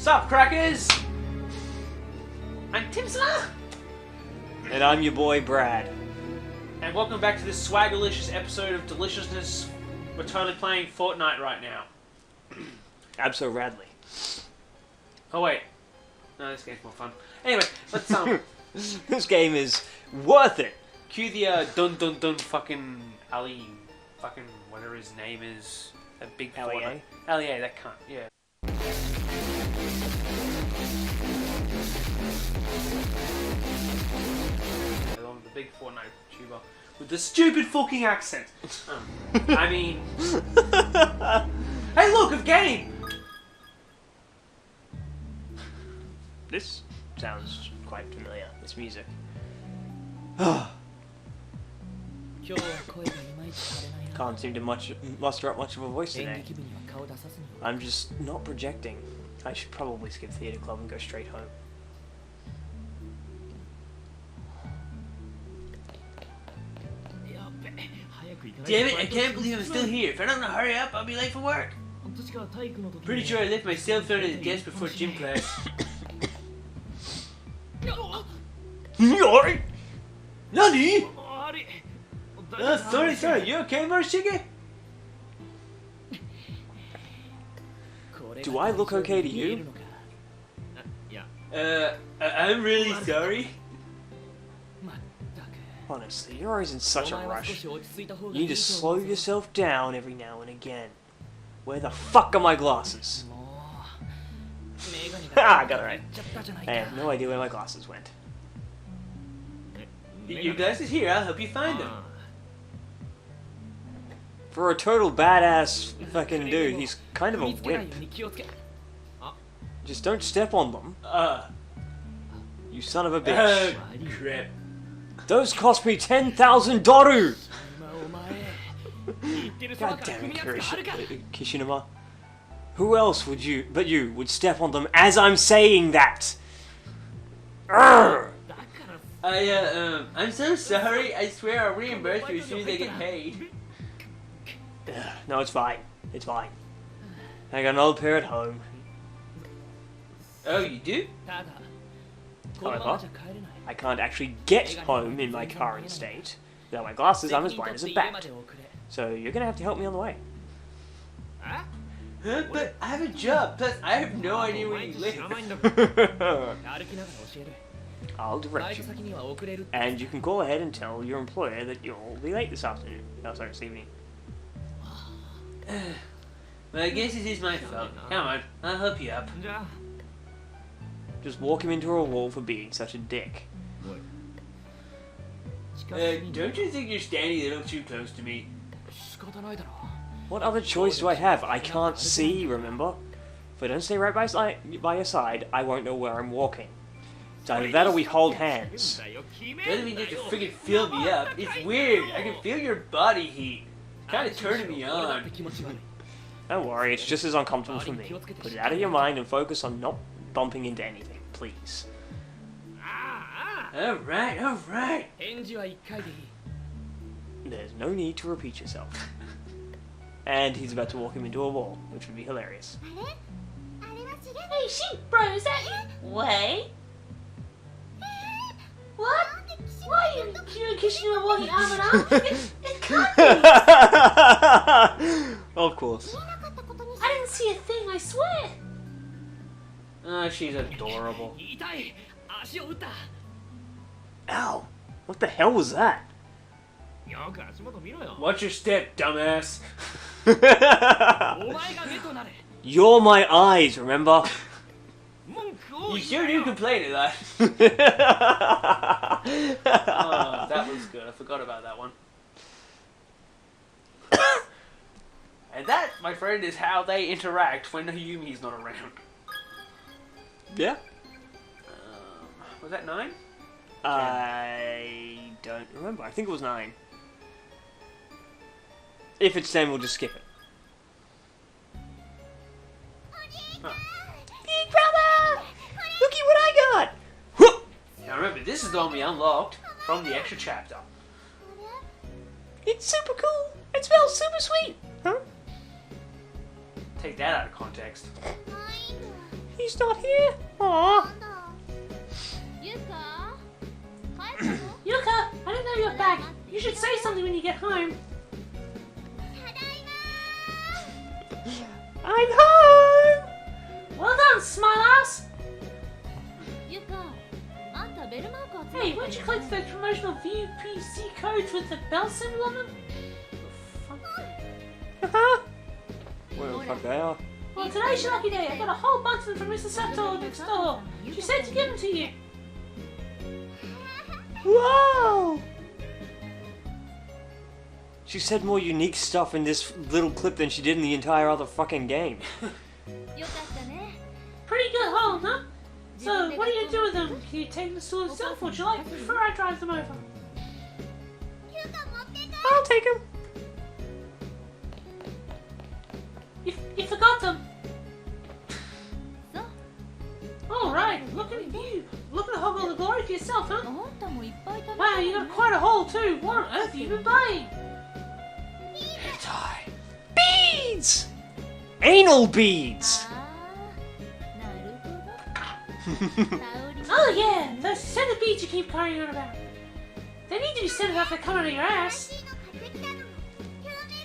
Sup, crackers? I'm Timsla! And I'm your boy, Brad. And welcome back to this swaggerlicious episode of Deliciousness. We're totally playing Fortnite right now. Abso-radly. Oh wait. No, this game's more fun. Anyway, let's This game is worth it. cue the dun dun dun fucking Ali, fucking whatever his name is. That big Fortnite. LEA, that cunt, yeah. Along the big Fortnite tuber with the stupid fucking accent. I mean, hey, look, a game. This sounds quite familiar, this music. Can't seem to muster up much of a voice today. I'm just not projecting. I should probably skip theatre club and go straight home. Damn it, I can't believe I'm still here. If I don't hurry up, I'll be late for work. Pretty sure I left my cell phone at the desk before gym class. Yori! Nani? Sorry. You okay, Morishige? Do I look okay to you? I'm really sorry. Honestly, you're always in such a rush. You need to slow yourself down every now and again. Where the fuck are my glasses? I got it right. I have no idea where my glasses went. Your glasses here, I'll help you find them. For a total badass fucking dude, he's kind of a wimp. Just don't step on them. You son of a bitch. Crap. Those cost me 10,000 doru! God damn it, Kishinuma. Who else would you step on them as I'm saying that? Urgh! I'm so sorry. I swear I'll reimburse you as soon as I get paid. No, it's fine. It's fine. I got an old pair at home. Oh, you do? However, I can't actually get home in my current state. Without my glasses, I'm as blind as a bat. So you're gonna have to help me on the way. Huh? But I have a job, plus I have no idea where you live. I'll direct you. And you can call ahead and tell your employer that you'll be late this afternoon. Oh, sorry, this evening. Well, I guess it is my fault. Come on, I'll help you up. Just walk him into a wall for being such a dick. Don't you think you're standing a little too close to me? What other choice do I have? I can't see, remember? If I don't stay right by your side, I won't know where I'm walking. It's either that or we hold hands. Doesn't mean you have to freaking fill me up. It's weird. I can feel your body heat. Kind of turning me on. Don't worry, it's just as uncomfortable for me. Put it out of your mind and focus on not bumping into anything, please. Alright. There's no need to repeat yourself. And he's about to walk him into a wall, which would be hilarious. Hey, sheep bro, is that you? Wait. What? Why are you and Kishinuma walking arm in arm? It can't be. Of course. I didn't see a thing, I swear. She's adorable. Ow! What the hell was that? Watch your step, dumbass. You're my eyes, remember? You sure do complain of that. Oh, that was good. I forgot about that one. And that, my friend, is how they interact when Yumi's not around. Yeah. Was that 9? I don't remember. I think it was 9. If it's 10, we'll just skip it. Huh. Big brother! Looky what I got! Now remember, this is the one we unlocked from the extra chapter. It's super cool. It smells super sweet. Huh? Take that out of context. He She's not here. Aww. Yuka, I didn't know you were back. You should say something when you get home. I'm home! Well done, smart ass! Hey, where'd you collect those promotional VPC codes with the bell symbol on them? Where the fuck they are? Well, today's your lucky day. I got a whole bunch of them from Mr. Sato next door. She said to give them to you. Whoa! She said more unique stuff in this little clip than she did in the entire other fucking game. Pretty good haul, huh? So, what are you gonna do with them? Can you take them to store yourself, or would you like before I drive them over? I'll take them. You forgot them. Alright, look at you. Look at the hog all the glory for yourself, huh? Wow, you got quite a haul too. What on earth have you been buying? Beads! Anal beads! Oh yeah, those scented beads you keep carrying on about. They need to be scented after they come out of your ass.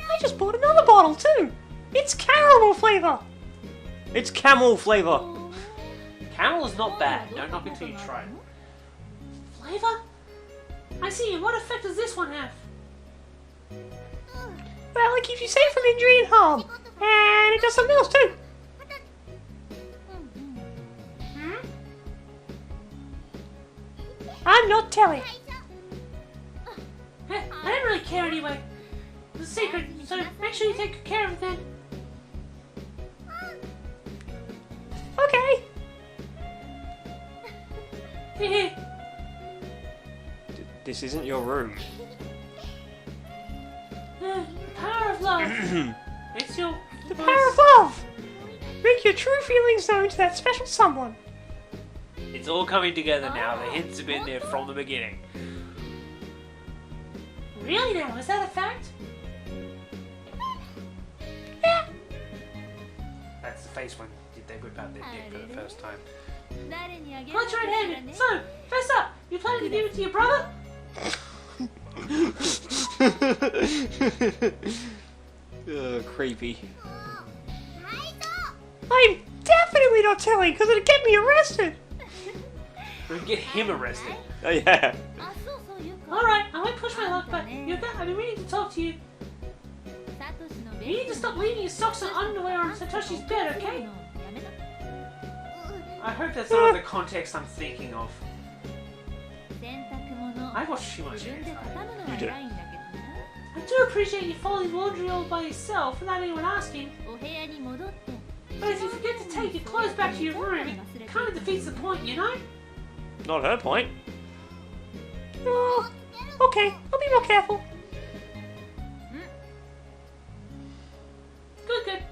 I just bought another bottle too! It's caramel flavour! It's camel flavour! Camel is not bad. Don't knock it till you try it. Flavor? I see, and what effect does this one have? Well, it keeps you safe from injury and harm. And it does something else too. I'm not telling. I don't really care anyway. It's a secret, so make sure you take good care of it then. Okay. This isn't your room. The power of love. It's your... The power of love! Make your true feelings known to that special someone. It's all coming together now. The hints have been there from the beginning. Really now? Is that a fact? Yeah. That's the face when they whip out their dick for the first time. What's your hand? So, first up, you planning to give it to your brother? Creepy. I'm definitely not telling because it'll get me arrested. We'll get him arrested. Oh yeah. Alright, I might push my luck, but Yuka, I've been meaning to talk to you. You need to stop leaving your socks and underwear on Satoshi's bed, okay? I hope that's not the context I'm thinking of. I watch too much anime. You do. I do appreciate you folding laundry all by yourself without anyone asking. But if you forget to take your clothes back to your room, it kind of defeats the point, you know? Not her point. Oh, okay, I'll be more careful. Good.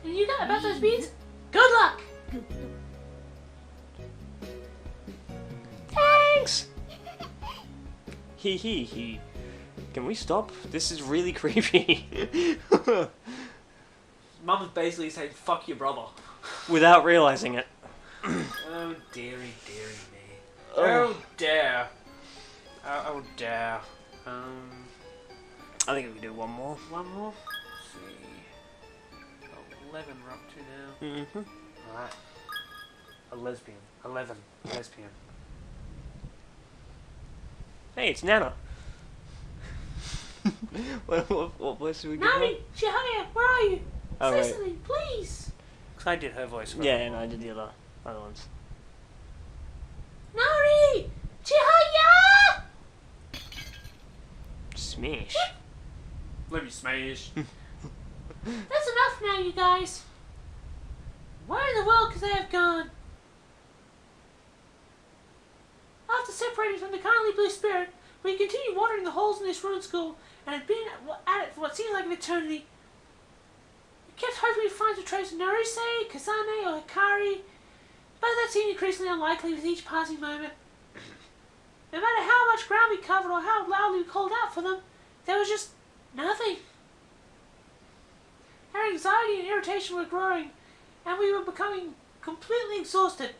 And you got about those beads? Good luck! Thanks! He. Can we stop? This is really creepy. Mum's basically saying, fuck your brother. Without realizing it. Oh, dearie me. Oh, dear. Oh, dear. I think we can do one more. One more? Let's see. 11 we're up to now. Mm-hmm. Alright. A lesbian. 11. Lesbian. Hey, it's Nana. what voice should we give her? Nani! Chihaya, where are you? Oh, Say right. something, please! Because I did her voice. Yeah, and I did the other ones. Nari! Chihaya! Smash. Let me smash. That's enough now, you guys. Where in the world could they have gone? After separating from the kindly blue spirit, we continued wandering the halls in this ruined school and had been at it for what seemed like an eternity. We kept hoping we'd find a trace of Norise, Kazane, or Hikari, but that seemed increasingly unlikely with each passing moment. No matter how much ground we covered or how loudly we called out for them, there was just nothing. Our anxiety and irritation were growing, and we were becoming completely exhausted.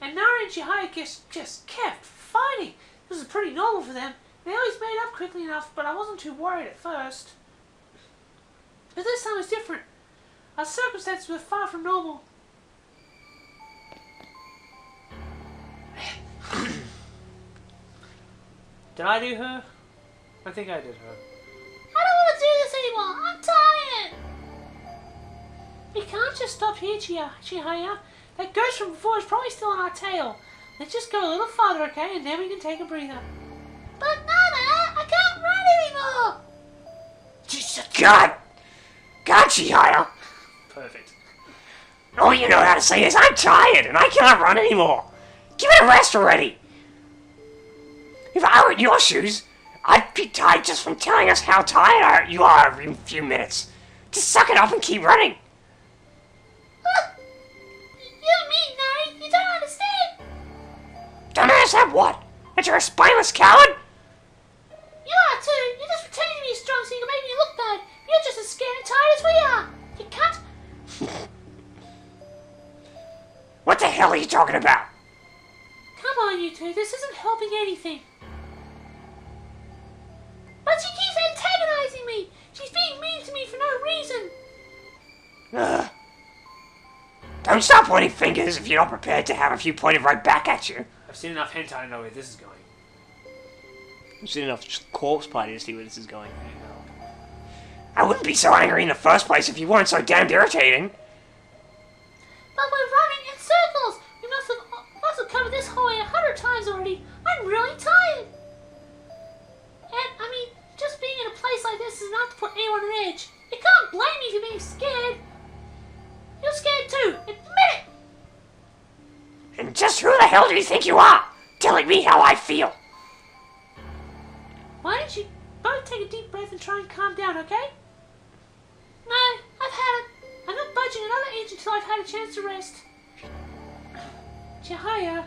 And Nara and Chihaya just kept fighting. This was pretty normal for them. They always made up quickly enough, but I wasn't too worried at first. But this time was different. Our circumstances were far from normal. Did I do her? I think I did her. I don't want to do this anymore. I'm tired. We can't just stop here, Chihaya. That ghost from before is probably still on our tail. Let's just go a little farther, okay? And then we can take a breather. But Nana, I can't run anymore. Jesus God! God, Chihaya! Perfect. All you know how to say is, I'm tired and I can't run anymore. Give it a rest already. If I were in your shoes, I'd be tired just from telling us how tired you are every few minutes. Just suck it up and keep running. You mean, Nari? You don't understand. Don't understand what? That you're a spineless coward? You are too. You're just pretending to be strong so you can make me look bad. You're just as scared and tired as we are. You cunt. What the hell are you talking about? Come on, you two. This isn't helping anything. But she keeps antagonizing me. She's being mean to me for no reason. Ugh. Don't stop pointing fingers if you're not prepared to have a few pointed right back at you. I've seen enough hentai to know where this is going. I've seen enough corpse party to see where this is going. I wouldn't be so angry in the first place if you weren't so damned irritating. But we're running in circles. We must have covered this hallway 100 times already. I'm really tired. And, I mean, just being in a place like this is enough to put anyone on edge. You can't blame me for being scared. You're scared too. Admit it. And just who the hell do you think you are? Telling me how I feel. Why don't you both take a deep breath and try and calm down, okay? No, I've had it. I'm not budging another inch until I've had a chance to rest. Chihaya.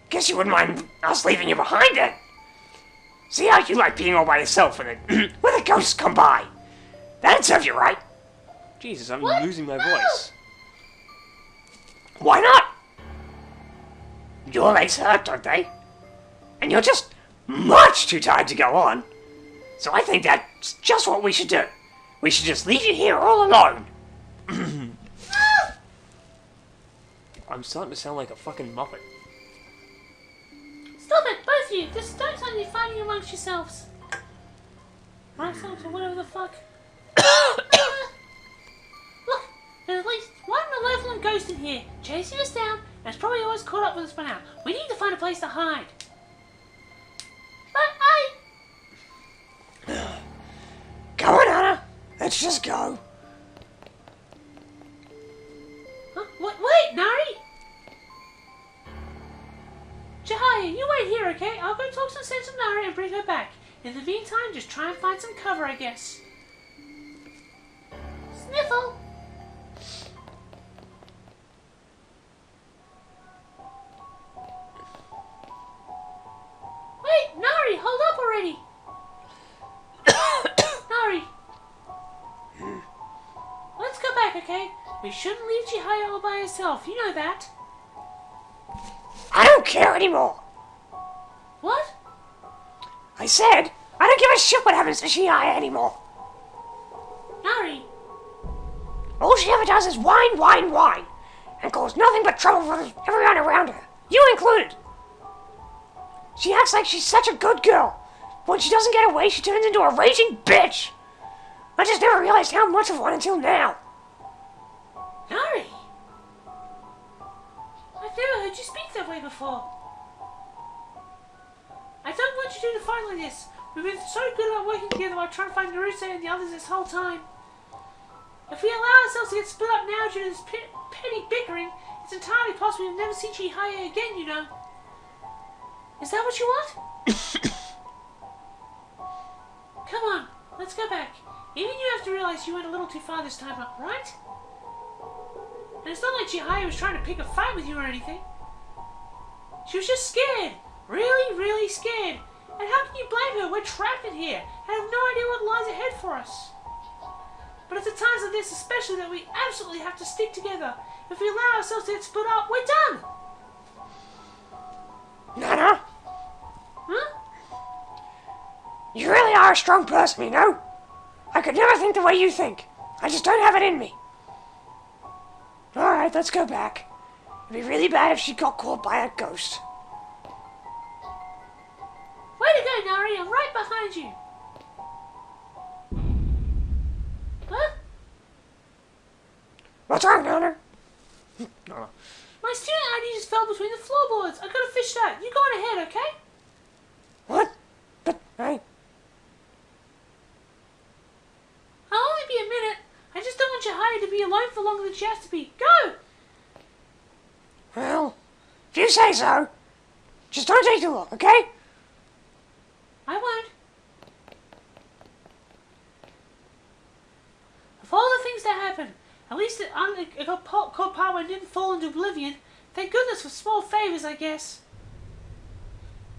Guess you wouldn't mind us leaving you behind then. See how you like being all by yourself when the ghosts come by. That'd serve you right. Jesus, I'm losing my voice. Why not? Your legs hurt, don't they? And you're just much too tired to go on. So I think that's just what we should do. We should just leave you here all alone. I'm starting to sound like a fucking muppet. Stop it, both of you. Just don't tell me fighting amongst yourselves. Myself or whatever the fuck. Look, there's at least one malevolent ghost in here, chasing us down, and it's probably always caught up with us by now. We need to find a place to hide. But Come on, Anna. Let's just go. Huh? Wait, Nari! Chihaya, you wait here, okay? I'll go talk some sense with Nari and bring her back. In the meantime, just try and find some cover, I guess. Sniffle! Wait, Nari, hold up already! Nari! Let's go back, okay? We shouldn't leave Chihaya all by herself, you know that. I don't care anymore. What? I said, I don't give a shit what happens to Chihaya anymore. Nari! All she ever does is whine, whine, whine, and cause nothing but trouble for everyone around her, you included. She acts like she's such a good girl. When she doesn't get away, she turns into a raging bitch. I just never realized how much of one until now. Nari! I've never heard you speak that way before. I don't want you two to fight like this. We've been so good about working together while trying to find Naruse and the others this whole time. If we allow ourselves to get split up now due to this petty bickering, it's entirely possible we'll never see Chihaya again, you know. Is that what you want? Come on, let's go back. Even you have to realize you went a little too far this time up, right? And it's not like Chihaya was trying to pick a fight with you or anything. She was just scared. Really, really scared. And how can you blame her? We're trapped in here and have no idea what lies ahead for us. But it's at times like this especially that we absolutely have to stick together. If we allow ourselves to get split up, we're done! Nana, Huh? you really are a strong person, you know? I could never think the way you think. I just don't have it in me. Alright, let's go back. It'd be really bad if she got caught by a ghost. Way to go, Nari! I'm right behind you! Huh? What's wrong, Nana? My student ID just fell between the floorboards. I gotta fish that. You go on ahead, okay? What? But I... I'll only be a minute. I just don't want Chihaya to be alone for longer than she has to be. Go! Well, if you say so. Just don't take too long, okay? I won't. Of all the things that happened, at least it got caught part when it didn't fall into oblivion. Thank goodness for small favors, I guess.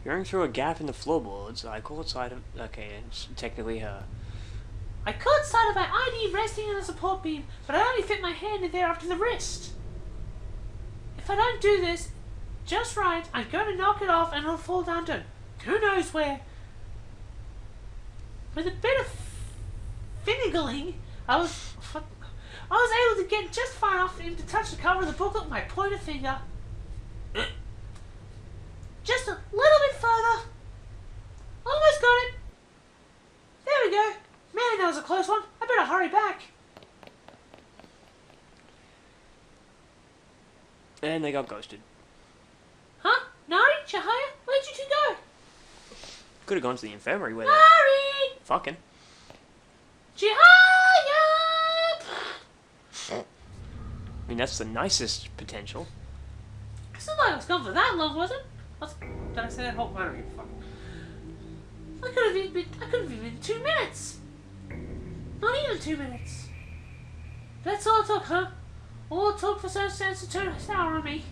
Going through a gap in the floorboards, I caught sight of... Okay, it's technically her. I caught sight of my ID resting on a support beam, but I only fit my hand in there up to the wrist. If I don't do this just right, I'm going to knock it off and it'll fall down to who knows where. With a bit of finagling, I was able to get just far enough to touch the cover of the booklet with my pointer finger. Just a little bit further. Almost got it. There we go. Man, that was a close one. I better hurry back. And they got ghosted. Huh? Nari? Chihaya? Where'd you two go? Could have gone to the infirmary where Nari! fucking. Chihaya! I mean, that's the nicest potential. It's not like I was gone for that long, was it? Did I say that whole? I don't give a fuck. I could have been 2 minutes. Not even 2 minutes. That's all it took, huh? All it took for circumstance to turn sour on me.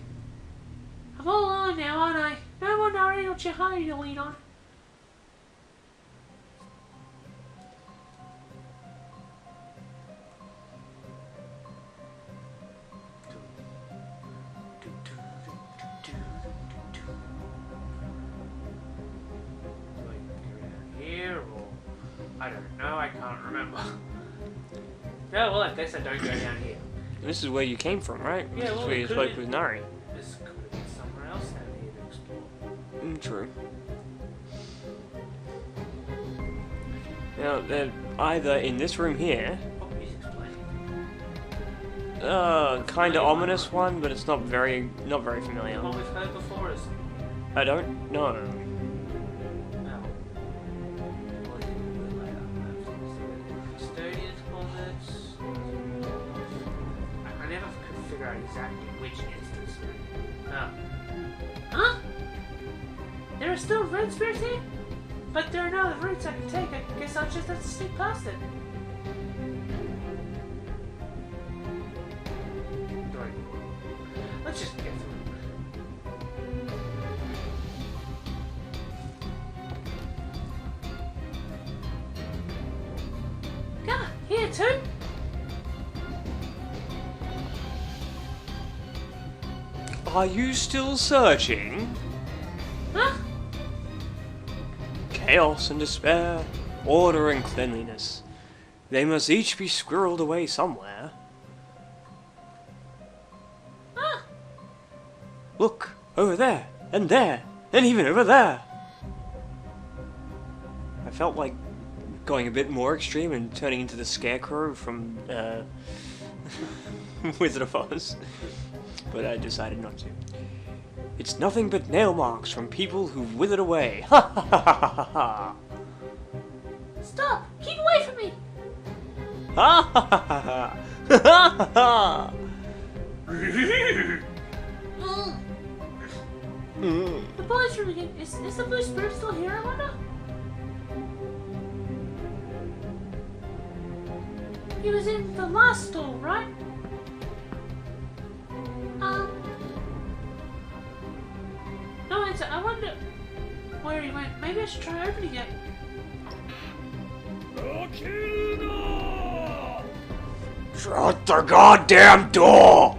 I'm all alone now, aren't I? No more Nari or Chihaya to lean on. I don't know, I can't remember. No, well, I guess I don't go down here. This is where you came from, right? Yeah, this is well, where you spoke with Nari. This could have been somewhere else down here to explore. True. Now, they're either in this room here. What music's playing? Kind of ominous one, but it's not very familiar. One we've heard before is... I don't know. Exactly which instance. Huh? There are still red spirits here? But there are no other routes I can take. I guess I'll just have to sneak past it. Right. Let's just get through. God, here too? Are you still searching? Huh? Chaos and despair, order and cleanliness. They must each be squirreled away somewhere. Huh? Look, over there, and even over there. I felt like going a bit more extreme and turning into the Scarecrow from Wizard of Oz. But I decided not to. It's nothing but nail marks from people who've withered away. Ha ha ha ha ha! Stop! Keep away from me! Ha ha ha ha! Ha ha ha! The boys' room again. Is the blue spirit still here, I wonder? He was in the last stall, right? No answer. I wonder. where he went. Maybe I should try opening it. Shut the goddamn door!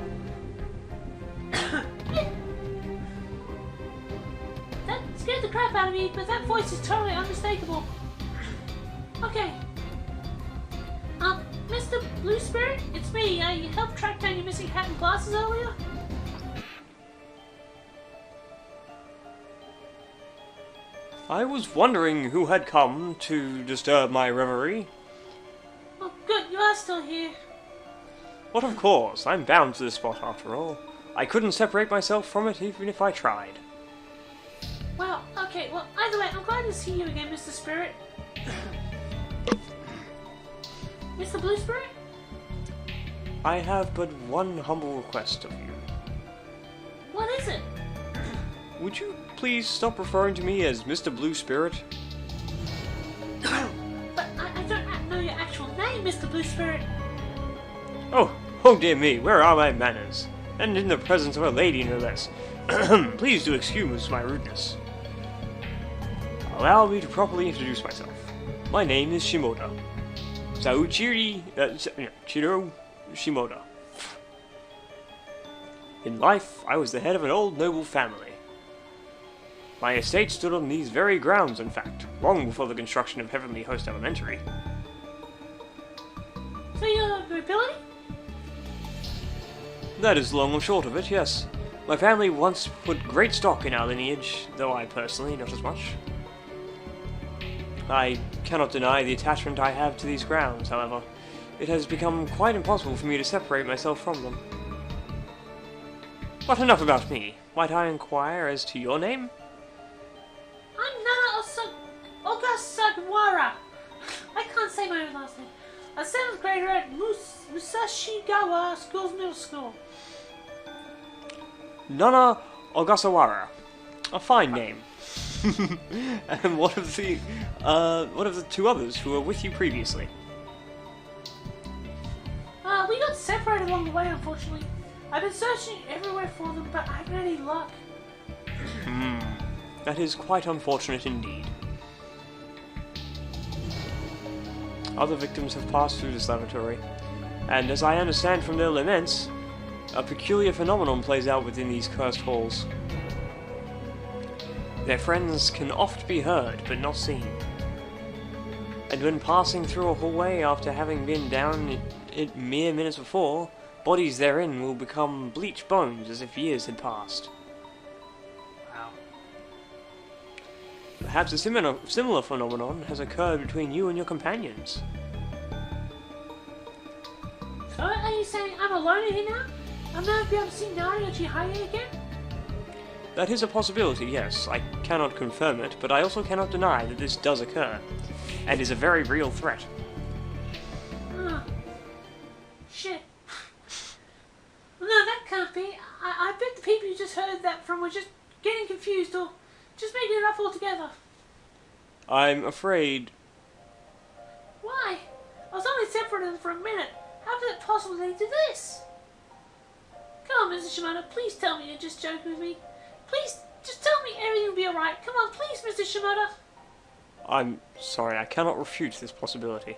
That scared the crap out of me, but that voice is totally unmistakable. Okay. Mr. Blue Spirit, it's me. You helped track down your missing hat and glasses earlier? I was wondering who had come to disturb my reverie. Oh, good, you are still here. But of course, I'm bound to this spot after all. I couldn't separate myself from it even if I tried. Well, okay, well, either way, I'm glad to see you again, Mr. Spirit. Mr. Blue Spirit? I have but one humble request of you. What is it? Would you please stop referring to me as Mr. Blue Spirit? But I don't know your actual name, Mr. Blue Spirit. Oh dear me, where are my manners? And in the presence of a lady, no less. Please do excuse my rudeness. Allow me to properly introduce myself. My name is Shimoda. Chiro Shimoda. In life, I was the head of an old noble family. My estate stood on these very grounds, in fact, long before the construction of Heavenly Host Elementary. So you're nobility? That is the long and short of it, yes. My family once put great stock in our lineage, though I personally not as much. I cannot deny the attachment I have to these grounds, however. It has become quite impossible for me to separate myself from them. But enough about me. Might I inquire as to your name? I'm Nana Ogasagawara. I can't say my own last name. A 7th grader at Musashigawa Schools Middle School. Nana Ogasawara. A fine name. And what of the two others who were with you previously? We got separated along the way, unfortunately. I've been searching everywhere for them, but I haven't had any luck. That is quite unfortunate indeed. Other victims have passed through this lavatory, and as I understand from their laments, a peculiar phenomenon plays out within these cursed halls. Their friends can oft be heard, but not seen. And when passing through a hallway after having been down it mere minutes before, bodies therein will become bleached bones as if years had passed. Wow. Perhaps a similar phenomenon has occurred between you and your companions. So are you saying I'm alone in here now? I'm not be able to see Nari or Chihaya again? That is a possibility, yes. I cannot confirm it, but I also cannot deny that this does occur, and is a very real threat. Shit. No, that can't be. I bet the people you just heard that from were just getting confused or just making it up altogether. I'm afraid... Why? I was only separated for a minute. How could it possibly lead to this? Come on, Mr. Shimada, please tell me you're just joking with me. Please, just tell me everything will be alright. Come on, please, Mr. Shimada. I'm sorry, I cannot refute this possibility.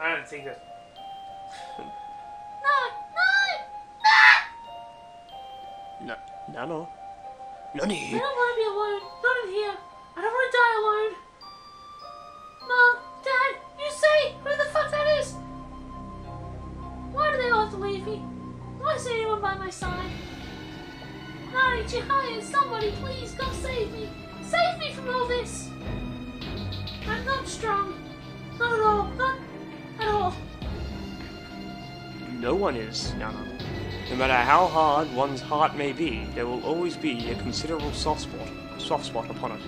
I don't think that. Nano? I don't want to be alone. Not in here. I don't want to die alone. Mom, Dad, you say who the fuck that is? Why do they all have to leave me? Why isn't anyone by my side? Nari, Chihaya, somebody, please, come save me. Save me from all this. I'm not strong. Not at all. Not at all. No one is, Nana. No matter how hard one's heart may be, there will always be a considerable soft spot upon it.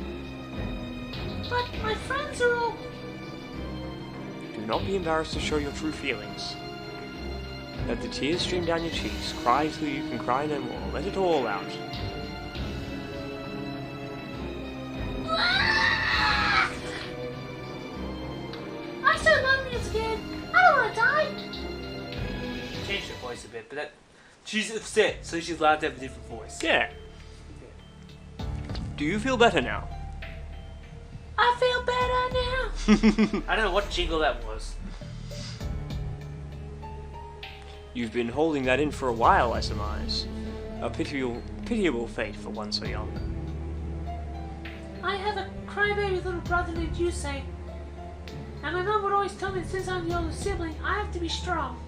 But my friends are all... Do not be embarrassed to show your true feelings. Let the tears stream down your cheeks, cry till you can cry no more, let it all out. I'm so lonely and scared. I don't want to die. Changed her voice a bit, but She's upset, so she's allowed to have a different voice. Yeah. Do you feel better now? I feel better now. I don't know what jingle that was. You've been holding that in for a while, I surmise. A pitiable fate for one so young. I have a crybaby little brother named Yuka. And my mum would always tell me that since I'm the older sibling, I have to be strong.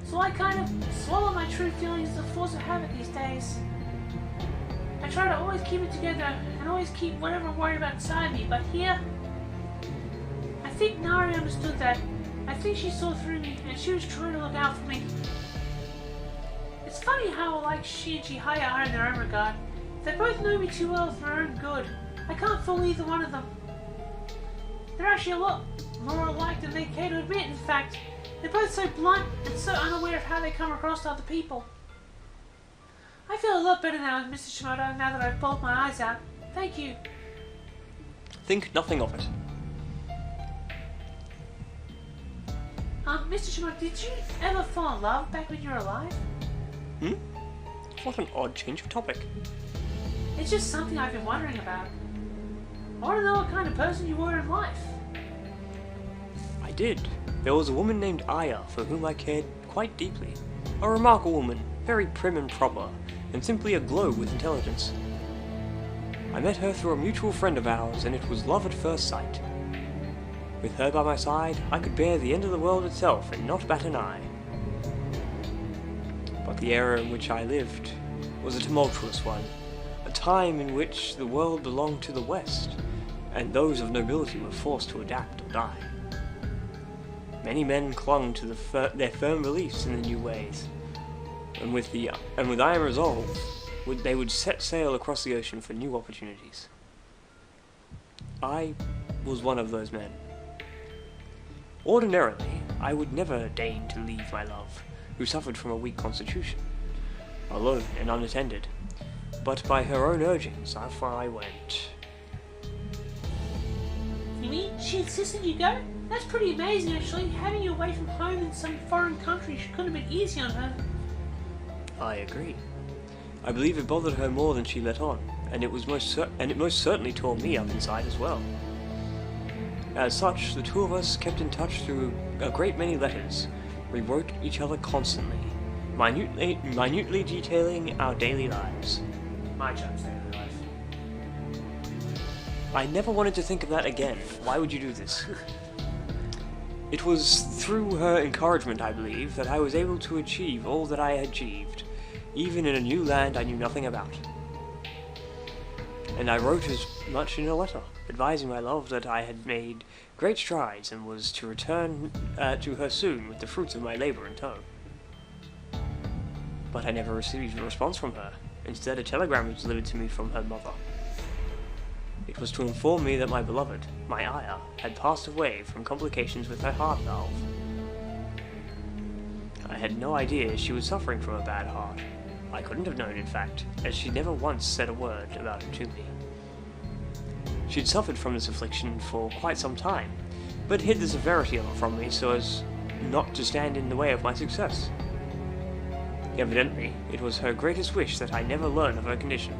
So I kind of swallow my true feelings as a force of habit these days. I try to always keep it together and always keep whatever I'm worried about inside me, but here, I think Nari understood that. I think she saw through me and she was trying to look out for me. It's funny how alike she and Chihaya are in their own regard. They both know me too well for their own good. I can't fool either one of them. They're actually a lot more alike than they care to admit, in fact. They're both so blunt and so unaware of how they come across to other people. I feel a lot better now, Mr. Shimoda, now that I've pulled my eyes out. Thank you. Think nothing of it. Mr. Shimoda, did you ever fall in love back when you were alive? What an odd change of topic. It's just something I've been wondering about. I want to know what kind of person you were in life. I did. There was a woman named Aya for whom I cared quite deeply. A remarkable woman, very prim and proper, and simply aglow with intelligence. I met her through a mutual friend of ours, and it was love at first sight. With her by my side, I could bear the end of the world itself and not bat an eye. But the era in which I lived was a tumultuous one, a time in which the world belonged to the West, and those of nobility were forced to adapt or die. Many men clung to their firm beliefs in the new ways, and with iron resolve, they would set sail across the ocean for new opportunities. I was one of those men. Ordinarily, I would never deign to leave my love, who suffered from a weak constitution, alone and unattended, but by her own urgings, off I went. You mean she insisted you go? That's pretty amazing, actually. Having you away from home in some foreign country couldn't have been easy on her. I agree. I believe it bothered her more than she let on, and it most certainly tore me up inside as well. As such, the two of us kept in touch through a great many letters. We wrote each other constantly, minutely detailing our daily lives. My child's daily life. I never wanted to think of that again. Why would you do this? It was through her encouragement, I believe, that I was able to achieve all that I had achieved, even in a new land I knew nothing about. And I wrote as much in a letter, advising my love that I had made great strides and was to return to her soon with the fruits of my labor in tow. But I never received a response from her. Instead, a telegram was delivered to me from her mother. It was to inform me that my beloved, my Aya, had passed away from complications with her heart valve. I had no idea she was suffering from a bad heart. I couldn't have known, in fact, as she never once said a word about it to me. She'd suffered from this affliction for quite some time, but hid the severity of it from me so as not to stand in the way of my success. Evidently, it was her greatest wish that I never learn of her condition.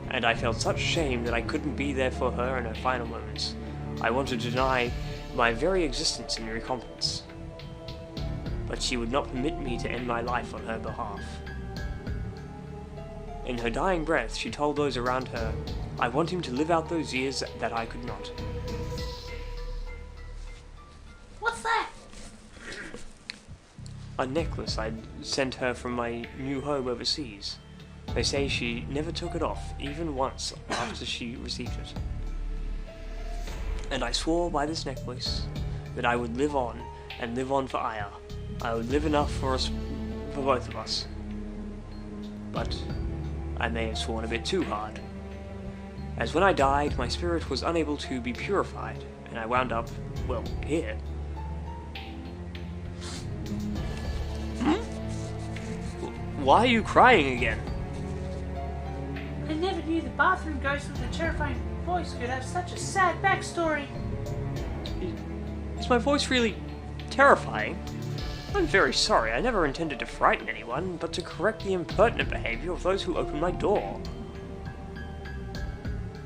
And I felt such shame that I couldn't be there for her in her final moments. I wanted to deny my very existence in recompense. But she would not permit me to end my life on her behalf. In her dying breath, she told those around her, "I want him to live out those years that I could not." What's that? A necklace I'd sent her from my new home overseas. They say she never took it off, even once, after she received it. And I swore by this necklace that I would live on, and live on for Aya. I would live enough for both of us. But I may have sworn a bit too hard, as when I died, my spirit was unable to be purified, and I wound up, well, here. Why are you crying again? I never knew the bathroom ghost with a terrifying voice could have such a sad backstory. Is my voice really terrifying? I'm very sorry. I never intended to frighten anyone, but to correct the impertinent behavior of those who opened my door.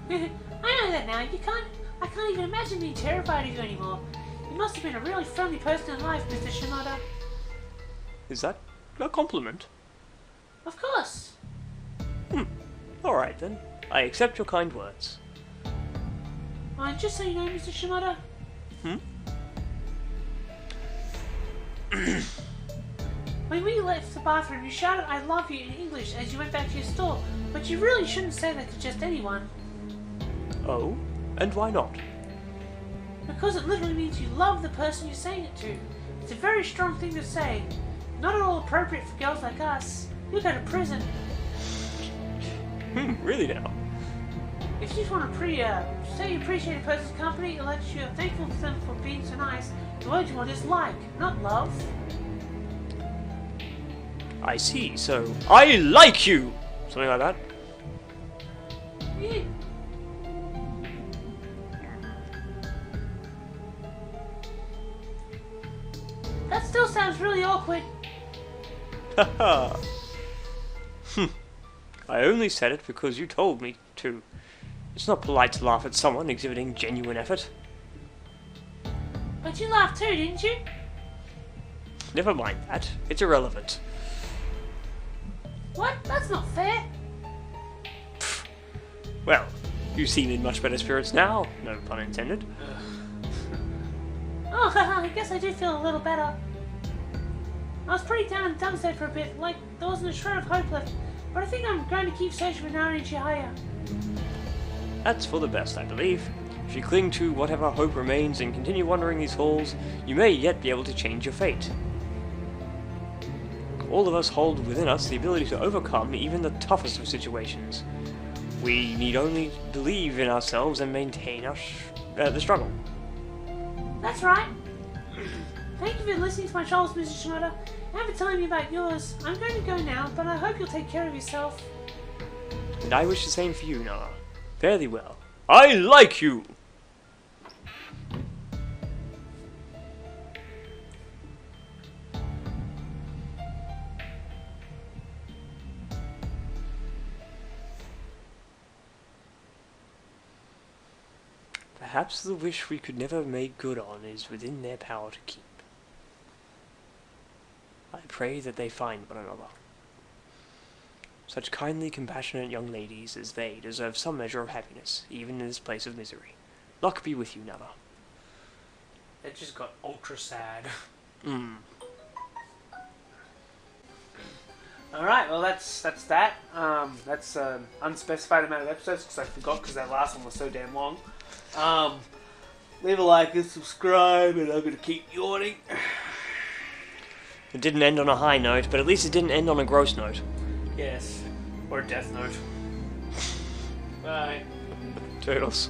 I know that now. I can't even imagine being terrified of you anymore. You must have been a really friendly person in life, Mr. Shimada. Is that a compliment? Of course. Alright then. I accept your kind words. And just so you know, Mr. Shimada. When we left the bathroom, you shouted "I love you" in English as you went back to your store, but you really shouldn't say that to just anyone. Oh? And why not? Because it literally means you love the person you're saying it to. It's a very strong thing to say. Not at all appropriate for girls like us. You'll go to prison. Really now? If you just want to say you appreciate a person's company, or that you're thankful to them for being so nice, the word you want is like, not love. I see, so I like you! Something like that? Yeah. That still sounds really awkward. Haha. I only said it because you told me to. It's not polite to laugh at someone exhibiting genuine effort. But you laughed too, didn't you? Never mind that. It's irrelevant. What? That's not fair. Well, you seem in much better spirits now. No pun intended. Oh, I guess I do feel a little better. I was pretty down and dumpstead for a bit, like there wasn't a shred of hope left, but I think I'm going to keep searching for Nari and Chihaya. That's for the best, I believe. If you cling to whatever hope remains and continue wandering these halls, you may yet be able to change your fate. All of us hold within us the ability to overcome even the toughest of situations. We need only believe in ourselves and maintain the struggle. That's right. Thank you for listening to my troubles, Mr. Shimoda, and for telling me about yours. I'm going to go now, but I hope you'll take care of yourself. And I wish the same for you, Noah. Fare thee well. I like you! Perhaps the wish we could never make good on is within their power to keep. I pray that they find one another. Such kindly, compassionate young ladies as they deserve some measure of happiness, even in this place of misery. Luck be with you, Nava. It just got ultra sad. Alright, well that's that. That's an unspecified amount of episodes because I forgot because that last one was so damn long. Leave a like and subscribe, and I'm going to keep yawning. It didn't end on a high note, but at least it didn't end on a gross note. Yes, or death note. Bye. Turtles.